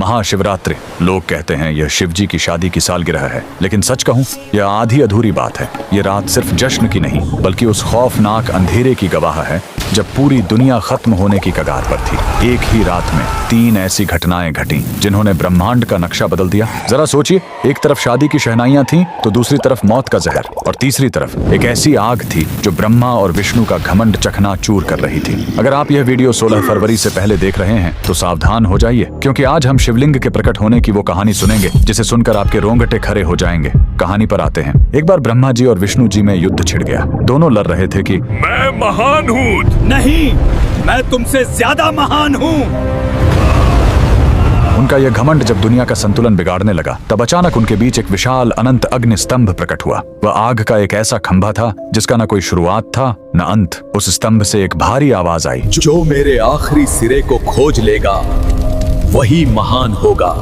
महाशिवरात्रि। लोग कहते हैं यह शिव जी की शादी की सालगिरह है, लेकिन सच कहूं यह आधी अधूरी बात है। यह रात सिर्फ जश्न की नहीं बल्कि उस खौफनाक अंधेरे की गवाह है जब पूरी दुनिया खत्म होने की कगार पर थी। एक ही रात में 3 ऐसी घटनाएं घटी जिन्होंने ब्रह्मांड का नक्शा बदल दिया। जरा सोचिए, एक तरफ शादी की शहनाइयां थीं, तो दूसरी तरफ मौत का जहर, और तीसरी तरफ एक ऐसी आग थी जो ब्रह्मा और विष्णु का घमंड चकनाचूर कर रही थी। अगर आप यह वीडियो 16 फरवरी से पहले देख रहे हैं तो सावधान हो जाइए, क्योंकि आज हम शिवलिंग के प्रकट होने की वो कहानी सुनेंगे जिसे सुनकर आपके रोंगटे खड़े हो जाएंगे। कहानी पर आते हैं। एक बार ब्रह्मा जी और विष्णु जी में युद्ध छिड़ गया। दोनों लड़ रहे थे कि मैं महान हूँ। नहीं, मैं तुमसे ज्यादा महान हूँ। उनका यह घमंड जब दुनिया का संतुलन बिगाड़ने लगा, तब अचानक उनके बीच एक विशाल अनंत अग्नि स्तंभ प्रकट हुआ। वह आग का एक ऐसा खंभा था जिसका न कोई शुरुआत था न अंत। उस स्तंभ से एक भारी आवाज आई, जो मेरे आखिरी सिरे को खोज लेगा वही महान होगा।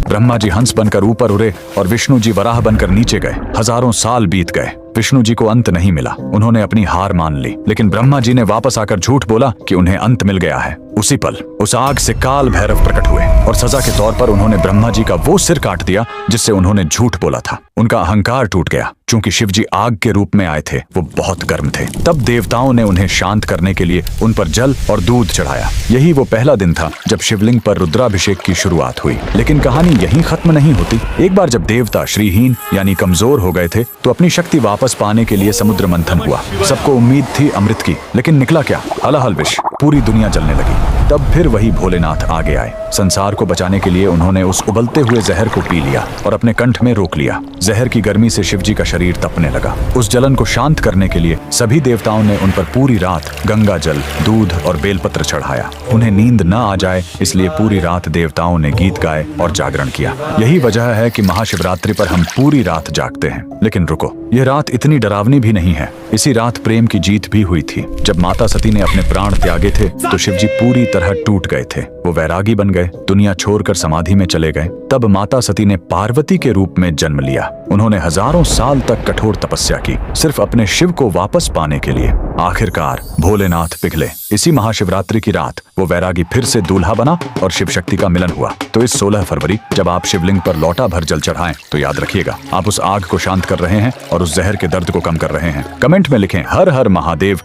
ब्रह्मा जी हंस बनकर ऊपर उड़े और विष्णु जी वराह बनकर नीचे गए। हजारों साल बीत गए, विष्णु जी को अंत नहीं मिला। उन्होंने अपनी हार मान ली, लेकिन ब्रह्मा जी ने वापस आकर झूठ बोला कि उन्हें अंत मिल गया है। उसी पल उस आग से काल भैरव प्रकट हुए और सजा के तौर पर उन्होंने ब्रह्मा जी का वो सिर काट दिया जिससे उन्होंने झूठ बोला था। उनका अहंकार टूट गया। चूंकि शिव जी आग के रूप में आए थे, वो बहुत गर्म थे। तब देवताओं ने उन्हें शांत करने के लिए उन पर जल और दूध चढ़ाया। यही वो पहला दिन था जब शिवलिंग पर रुद्राभिषेक की शुरुआत हुई। लेकिन कहानी यहीं खत्म नहीं होती। एक बार जब देवता श्रीहीन यानी कमजोर हो गए थे, तो अपनी शक्ति वापस पाने के लिए समुद्र मंथन हुआ। सबको उम्मीद थी अमृत की, लेकिन निकला क्या? हलाहल विष। पूरी दुनिया जलने लगी। तब फिर वही भोलेनाथ आगे आए। संसार को बचाने के लिए उन्होंने उस उबलते हुए जहर को पी लिया और अपने कंठ में रोक लिया। जहर की गर्मी से शिव जी का शरीर तपने लगा। उस जलन को शांत करने के लिए सभी देवताओं ने उन पर पूरी रात गंगा जल, दूध और बेलपत्र चढ़ाया। उन्हें नींद न आ जाए इसलिए पूरी रात देवताओं ने गीत गाए और जागरण किया। यही वजह है कि महाशिवरात्रि पर हम पूरी रात जागते हैं। लेकिन रुको, यह रात इतनी डरावनी भी नहीं है। इसी रात प्रेम की जीत भी हुई थी। जब माता सती ने अपने प्राण त्यागे थे तो शिव जी पूरी तरह टूट गए थे। वो वैरागी बन गए, दुनिया छोड़कर समाधि में चले गए। तब माता सती ने पार्वती के रूप में जन्म लिया। उन्होंने हजारों साल तक कठोर तपस्या की, सिर्फ अपने शिव को वापस पाने के लिए। आखिरकार भोलेनाथ पिघले। इसी महाशिवरात्रि की रात वो वैरागी फिर से दूल्हा बना और शिव शक्ति का मिलन हुआ। तो इस 16 फरवरी जब आप शिवलिंग पर लौटा भर जल चढ़ाएं, तो याद रखिएगा, आप उस आग को शांत कर रहे हैं और उस जहर के दर्द को कम कर रहे हैं। कमेंट में लिखें हर हर महादेव।